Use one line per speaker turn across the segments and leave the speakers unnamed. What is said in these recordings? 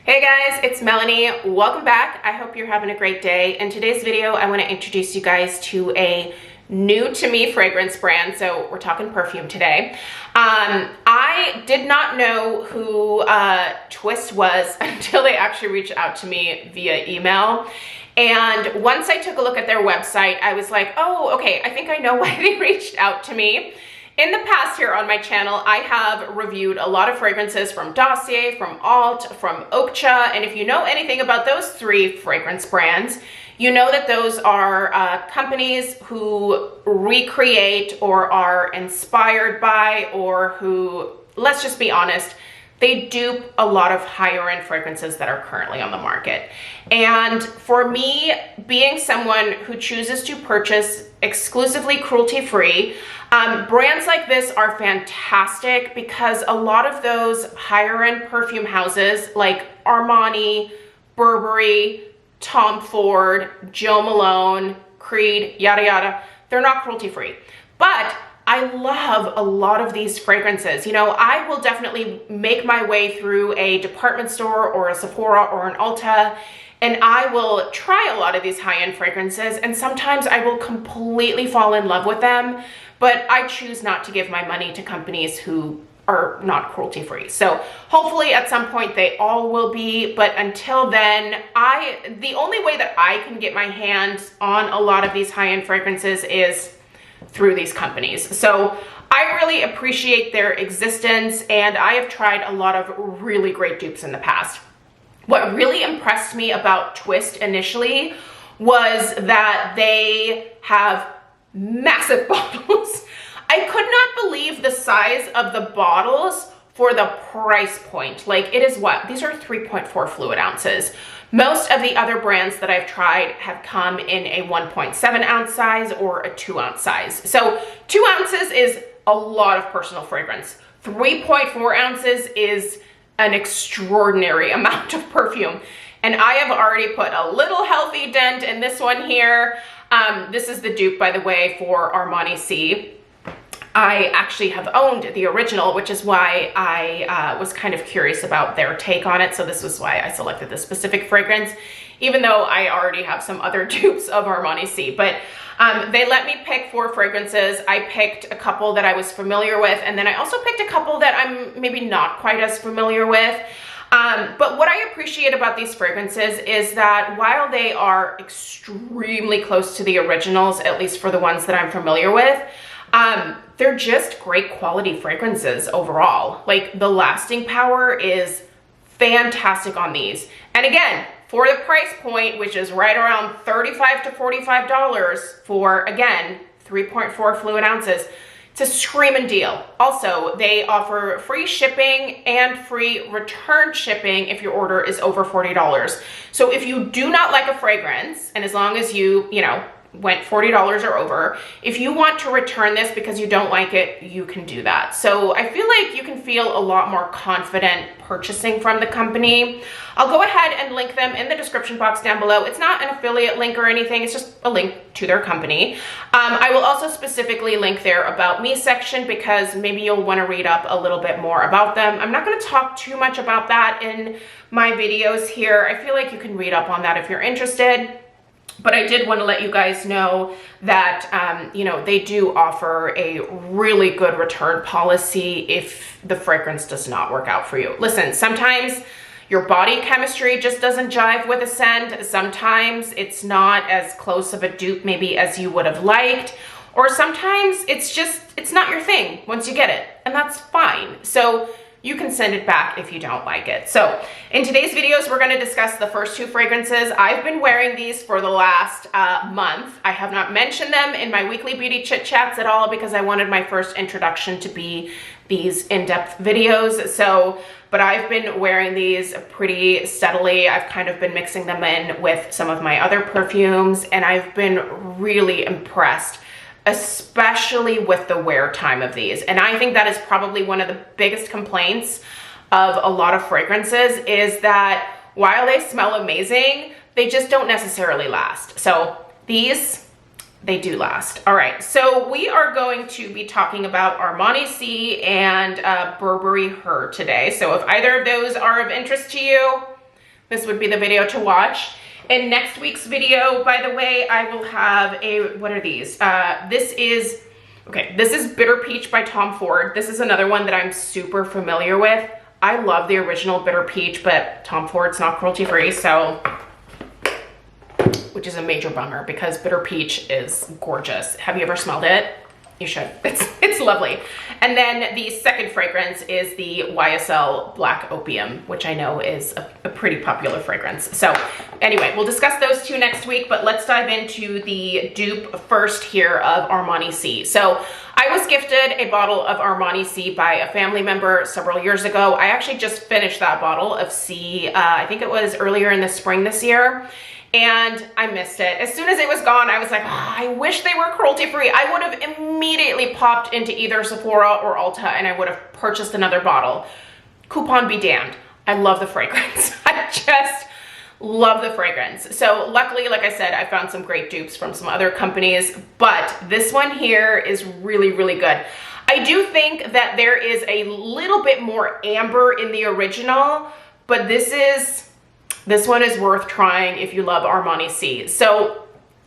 Hey guys, it's Melanie. Welcome back. I hope you're having a great day. In today's video, I want to introduce you guys to a new to me fragrance brand. So we're talking perfume today. I did not know who Twist was until they actually reached out to me via email. And once I took a look at their website, I was like, oh, okay, I think I know why they reached out to me. In the past here on my channel, I have reviewed a lot of fragrances from Dossier, from Alt, from Okja, and if you know anything about those three fragrance brands, you know that those are companies who recreate or are inspired by, or who, let's just be honest, they dupe a lot of higher end fragrances that are currently on the market. And for me, being someone who chooses to purchase exclusively cruelty-free, brands like this are fantastic because a lot of those higher end perfume houses like Armani, Burberry, Tom Ford, Jo Malone, Creed, yada yada, they're not cruelty-free. But I love a lot of these fragrances. You know, I will definitely make my way through a department store or a Sephora or an Ulta, and I will try a lot of these high-end fragrances, and sometimes I will completely fall in love with them, but I choose not to give my money to companies who are not cruelty-free. So hopefully at some point they all will be, but until then, the only way that I can get my hands on a lot of these high-end fragrances is through these companies. So I really appreciate their existence, and I have tried a lot of really great dupes in the past. What really impressed me about Twist initially was that they have massive bottles. I could not believe the size of the bottles for the price point. Like, it is what? These are 3.4 fluid ounces. Most of the other brands that I've tried have come in a 1.7 ounce size or a 2 ounce size. So 2 ounces is a lot of personal fragrance. 3.4 ounces is an extraordinary amount of perfume. And I have already put a little healthy dent in this one here. This is the dupe, by the way, for Armani C. I actually have owned the original, which is why I was kind of curious about their take on it. So this was why I selected this specific fragrance, even though I already have some other dupes of Armani C. But they let me pick 4 fragrances. I picked a couple that I was familiar with, and then I also picked a couple that I'm maybe not quite as familiar with. But what I appreciate about these fragrances is that while they are extremely close to the originals, at least for the ones that I'm familiar with, they're just great quality fragrances overall. Like, the lasting power is fantastic on these. And again, for the price point, which is right around $35 to $45 for, again, 3.4 fluid ounces, it's a screaming deal. Also, they offer free shipping and free return shipping if your order is over $40. So if you do not like a fragrance, and as long as you went $40 or over, if you want to return this because you don't like it, you can do that. So I feel like you can feel a lot more confident purchasing from the company. I'll go ahead and link them in the description box down below. It's not an affiliate link or anything, it's just a link to their company. I will also specifically link their About Me section because maybe you'll want to read up a little bit more about them. I'm not going to talk too much about that in my videos here. I feel like you can read up on that if you're interested. But I did want to let you guys know that, they do offer a really good return policy if the fragrance does not work out for you. Listen, sometimes your body chemistry just doesn't jive with a scent. Sometimes it's not as close of a dupe maybe as you would have liked. Or sometimes it's not your thing once you get it, and that's fine. So you can send it back if you don't like it. So in today's videos, we're going to discuss the first 2 fragrances. I've been wearing these for the last month. I have not mentioned them in my weekly beauty chit chats at all because I wanted my first introduction to be these in-depth videos. So, but I've been wearing these pretty steadily. I've kind of been mixing them in with some of my other perfumes, and I've been really impressed, especially with the wear time of these. And I think that is probably one of the biggest complaints of a lot of fragrances is that while they smell amazing, they just don't necessarily last. So these, they do last. All right, so we are going to be talking about Armani C and Burberry Her today. So if either of those are of interest to you, this would be the video to watch. In next week's video, by the way, I will have a, what are these? This is Bitter Peach by Tom Ford. This is another one that I'm super familiar with. I love the original Bitter Peach, but Tom Ford's not cruelty free, so, which is a major bummer because Bitter Peach is gorgeous. Have you ever smelled it? You should. It's lovely. And then the second fragrance is the YSL Black Opium, which I know is a pretty popular fragrance. So anyway, we'll discuss those two next week, but let's dive into the dupe first here of Armani C. So I was gifted a bottle of Armani C by a family member several years ago. I actually just finished that bottle of C, I think it was earlier in the spring this year. And I missed it. As soon as it was gone, I was like, oh, I wish they were cruelty free. I would have immediately popped into either Sephora or Ulta and I would have purchased another bottle. Coupon be damned. I love the fragrance. I just love the fragrance. So luckily, like I said, I found some great dupes from some other companies, but this one here is really, really good. I do think that there is a little bit more amber in the original, but this one is worth trying if you love Armani C. So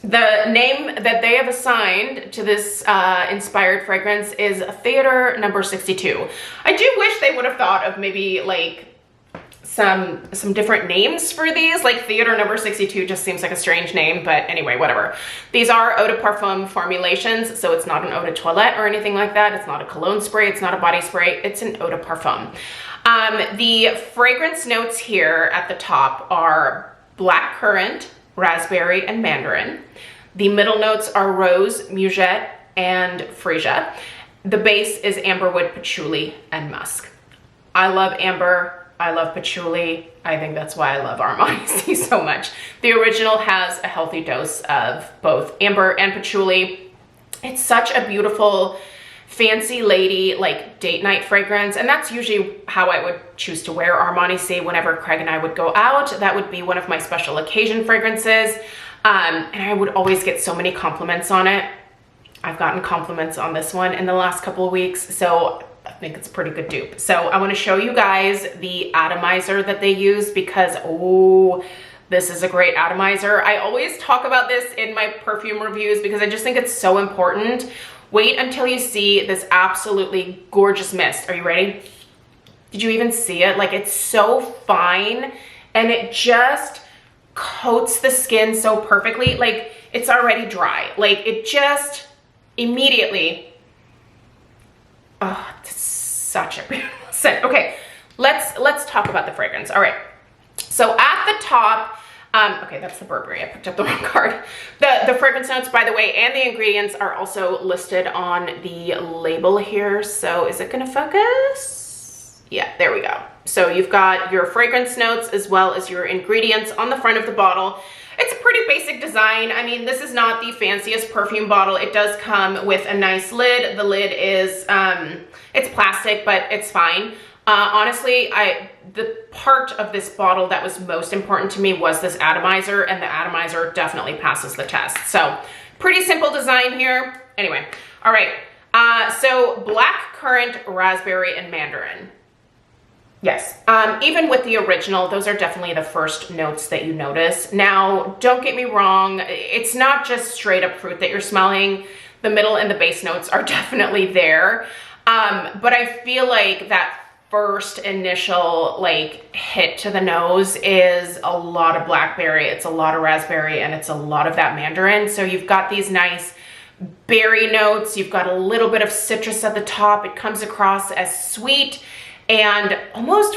the name that they have assigned to this inspired fragrance is Theater Number 62. I do wish they would have thought of maybe like some different names for these. Like Theater Number 62 just seems like a strange name, but anyway, whatever. These are eau de parfum formulations, so it's not an eau de toilette or anything like that. It's not a cologne spray, it's not a body spray, it's an eau de parfum. The fragrance notes here at the top are black currant, raspberry, and mandarin. The middle notes are rose, musette, and freesia. The base is amberwood, patchouli, and musk. I love amber. I love patchouli. I think that's why I love Armani C so much. The original has a healthy dose of both amber and patchouli. It's such a beautiful, fancy lady, like date night fragrance. And that's usually how I would choose to wear Armani C whenever Craig and I would go out. That would be one of my special occasion fragrances. And I would always get so many compliments on it. I've gotten compliments on this one in the last couple of weeks. So I think it's a pretty good dupe. So I want to show you guys the atomizer that they use because, oh, this is a great atomizer. I always talk about this in my perfume reviews because I just think it's so important. Wait until you see this absolutely gorgeous mist. Are you ready? Did you even see it? Like, it's so fine and it just coats the skin so perfectly. Like, it's already dry. Like, it just immediately, oh, it's such a beautiful scent. Okay, let's talk about the fragrance. All right, so at the top, okay, that's the Burberry. I picked up the wrong card. The fragrance notes, by the way, and the ingredients are also listed on the label here. So is it gonna focus? Yeah, there we go. So you've got your fragrance notes as well as your ingredients on the front of the bottle. It's a pretty basic design. I mean, this is not the fanciest perfume bottle. It does come with a nice lid. The lid is, it's plastic, but it's fine. Honestly, the part of this bottle that was most important to me was this atomizer, and the atomizer definitely passes the test. So pretty simple design here. Anyway, all right. So black currant, raspberry, and mandarin. Yes, even with the original, those are definitely the first notes that you notice. Now, don't get me wrong, it's not just straight up fruit that you're smelling. The middle and the base notes are definitely there. But I feel like that first initial like hit to the nose is a lot of blackberry, it's a lot of raspberry, and it's a lot of that mandarin. So you've got these nice berry notes, you've got a little bit of citrus at the top. It comes across as sweet and almost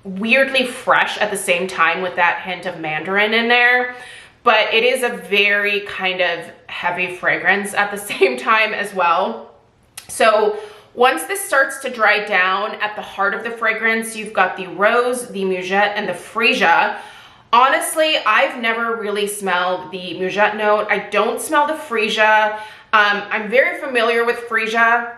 weirdly fresh at the same time with that hint of mandarin in there. But it is a very kind of heavy fragrance at the same time as well. So once this starts to dry down at the heart of the fragrance, you've got the rose, the musette, and the freesia. Honestly, I've never really smelled the musette note. I don't smell the freesia. I'm very familiar with freesia.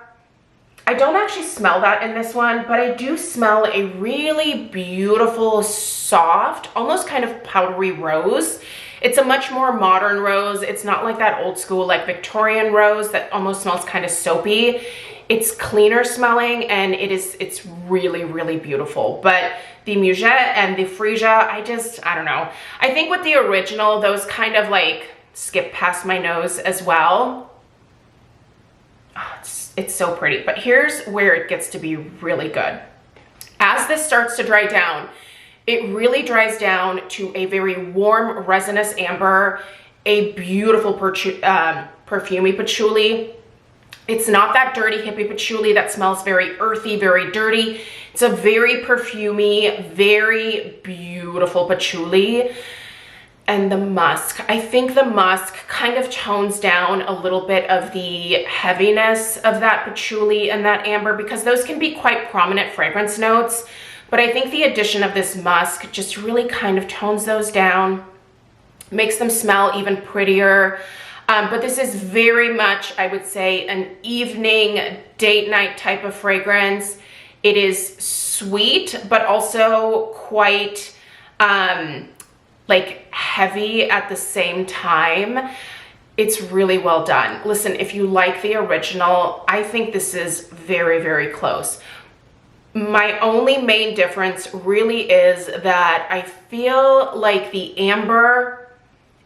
I don't actually smell that in this one, but I do smell a really beautiful, soft, almost kind of powdery rose. It's a much more modern rose. It's not like that old school, like Victorian rose that almost smells kind of soapy. It's cleaner smelling and it's really, really beautiful. But the Musette and the Frisia, I don't know. I think with the original, those kind of like skip past my nose as well. Oh, it's so pretty. But here's where it gets to be really good. As this starts to dry down, it really dries down to a very warm, resinous amber, a beautiful perfumey patchouli. It's not that dirty hippie patchouli that smells very earthy, very dirty. It's a very perfumey, very beautiful patchouli. And the musk, I think the musk kind of tones down a little bit of the heaviness of that patchouli and that amber, because those can be quite prominent fragrance notes. But I think the addition of this musk just really kind of tones those down, makes them smell even prettier. But this is very much, I would say, an evening, date night type of fragrance. It is sweet, but also quite like heavy at the same time. It's really well done. Listen, if you like the original, I think this is very, very close. My only main difference really is that I feel like the amber,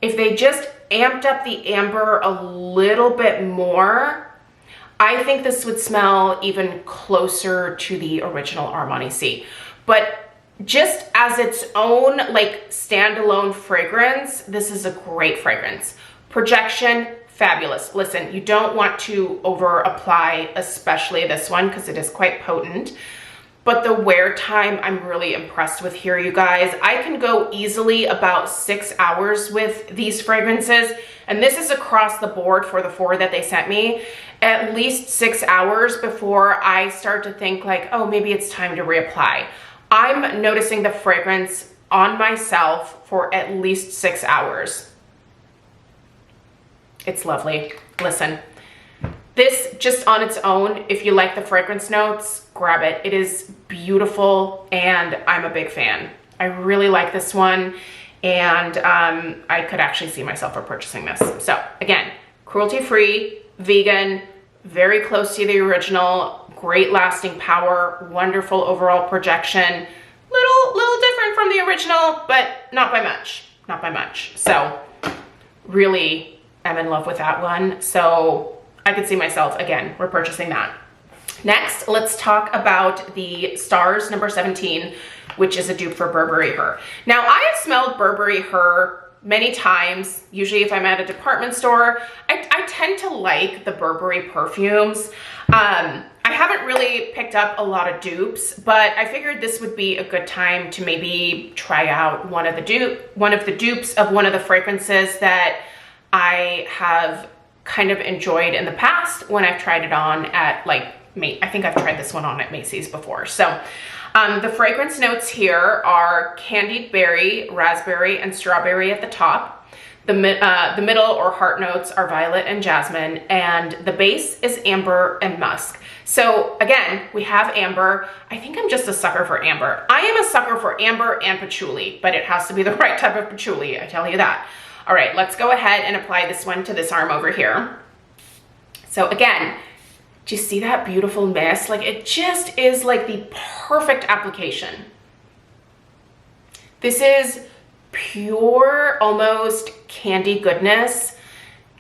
if they just amped up the amber a little bit more, I think this would smell even closer to the original Armani C. But just as its own like standalone fragrance, this is a great fragrance. Projection, fabulous. Listen, you don't want to over apply, especially this one, because it is quite potent. But the wear time, I'm really impressed with here, you guys. I can go easily about 6 hours with these fragrances. And this is across the board for the 4 that they sent me. At least 6 hours before I start to think like, oh, maybe it's time to reapply. I'm noticing the fragrance on myself for at least 6 hours. It's lovely. Listen. This just on its own, if you like the fragrance notes, grab it. It is beautiful and I'm a big fan. I really like this one and I could actually see myself purchasing this. So again, cruelty-free, vegan, very close to the original, great lasting power, wonderful overall projection, little different from the original, but not by much, not by much. So really am in love with that one. So I could see myself, again, repurchasing that. Next, let's talk about the Stars number 17, which is a dupe for Burberry Her. Now, I have smelled Burberry Her many times. Usually if I'm at a department store, I tend to like the Burberry perfumes. I haven't really picked up a lot of dupes, but I figured this would be a good time to maybe try out one of the dupes of one of the fragrances that I have kind of enjoyed in the past when I've tried it on at like, I think I've tried this one on at Macy's before. So the fragrance notes here are candied berry, raspberry, and strawberry at the top. The middle or heart notes are violet and jasmine, and the base is amber and musk. So again, we have amber. I think I'm just a sucker for amber. I am a sucker for amber and patchouli, but it has to be the right type of patchouli, I tell you that. All right, let's go ahead and apply this one to this arm over here. So again, do you see that beautiful mist? Like it just is like the perfect application. This is pure, almost candy goodness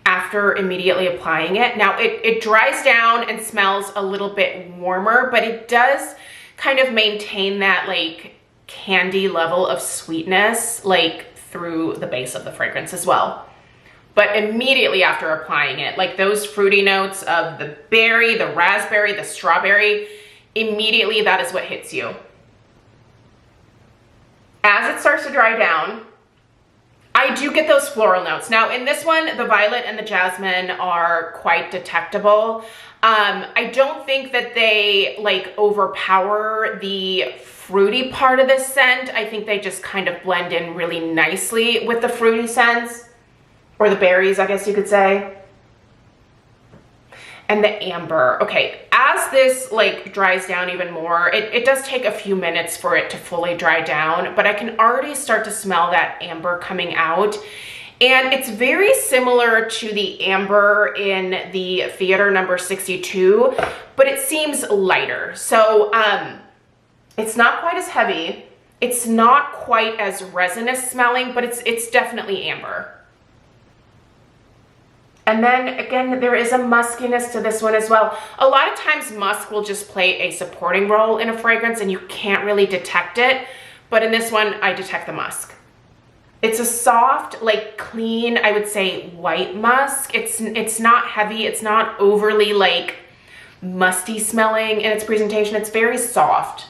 after immediately applying it. Now it dries down and smells a little bit warmer, but it does kind of maintain that like candy level of sweetness, like through the base of the fragrance as well. But immediately after applying it, like those fruity notes of the berry, the raspberry, the strawberry, immediately that is what hits you. As it starts to dry down, I do get those floral notes. Now in this one, the violet and the jasmine are quite detectable. I don't think that they like overpower the fruity part of this scent. I think they just kind of blend in really nicely with the fruity scents, or the berries, I guess you could say. And the amber. Okay, as this like dries down even more, it does take a few minutes for it to fully dry down, but I can already start to smell that amber coming out. And it's very similar to the amber in the Theater number 62, but it seems lighter. So it's not quite as heavy. It's not quite as resinous smelling, but it's definitely amber. And then again, there is a muskiness to this one as well. A lot of times musk will just play a supporting role in a fragrance and you can't really detect it. But in this one, I detect the musk. It's a soft, like clean, I would say white musk. It's not heavy. It's not overly like musty smelling in its presentation. It's very soft.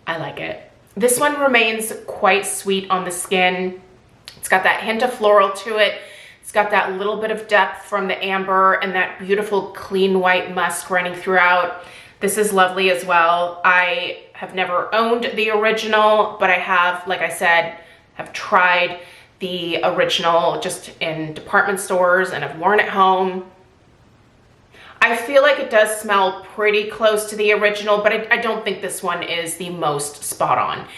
I like it. This one remains quite sweet on the skin. It's got that hint of floral to it. It's got that little bit of depth from the amber and that beautiful clean white musk running throughout. This is lovely as well. I have never owned the original, but I have, like I said, have tried the original just in department stores and I've worn it home. I feel like it does smell pretty close to the original, but I don't think this one is the most spot on.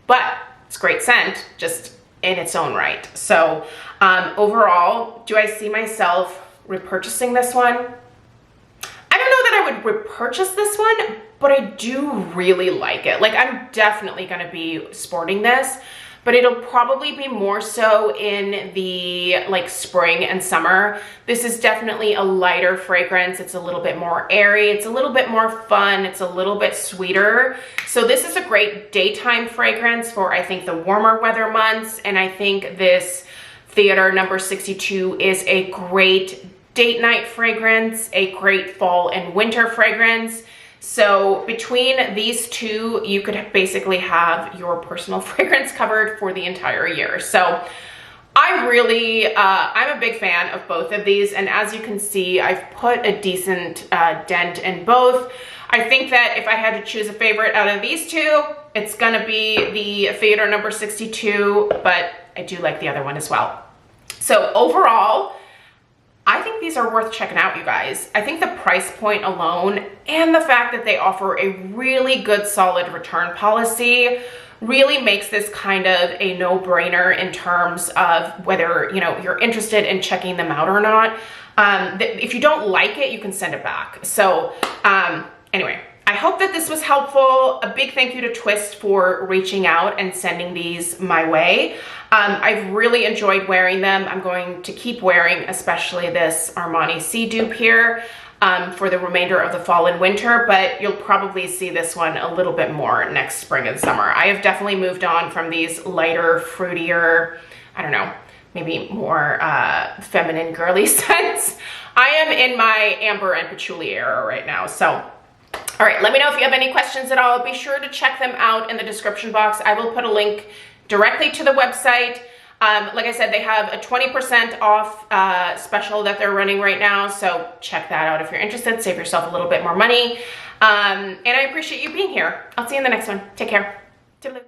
But it's great scent, just in its own right. So overall, do I see myself repurchasing this one? I don't know that I would repurchase this one, but I do really like it. Like I'm definitely gonna be sporting this, but it'll probably be more so in the like spring and summer. This is definitely a lighter fragrance. It's a little bit more airy. It's a little bit more fun. It's a little bit sweeter. So this is a great daytime fragrance for, I think, the warmer weather months. And I think this Theater number 62 is a great date night fragrance, a great fall and winter fragrance. So between these two, you could basically have your personal fragrance covered for the entire year. So I really, I'm a big fan of both of these. And as you can see, I've put a decent dent in both. I think that if I had to choose a favorite out of these two, it's gonna be the Theater number 62, but I do like the other one as well. So overall, I think these are worth checking out, you guys. I think the price point alone and the fact that they offer a really good solid return policy really makes this kind of a no-brainer in terms of whether, you know, you're interested in checking them out or not. If you don't like it, you can send it back. So anyway, I hope that this was helpful. A big thank you to Twist for reaching out and sending these my way. I've really enjoyed wearing them. I'm going to keep wearing, especially this Armani C dupe here for the remainder of the fall and winter, but you'll probably see this one a little bit more next spring and summer. I have definitely moved on from these lighter, fruitier, I don't know, maybe more feminine, girly scents. I am in my amber and patchouli era right now, so all right, let me know if you have any questions at all. Be sure to check them out in the description box. I will put a link directly to the website. Like I said, they have a 20% off special that they're running right now. So check that out if you're interested. Save yourself a little bit more money. And I appreciate you being here. I'll see you in the next one. Take care. Toodaloo.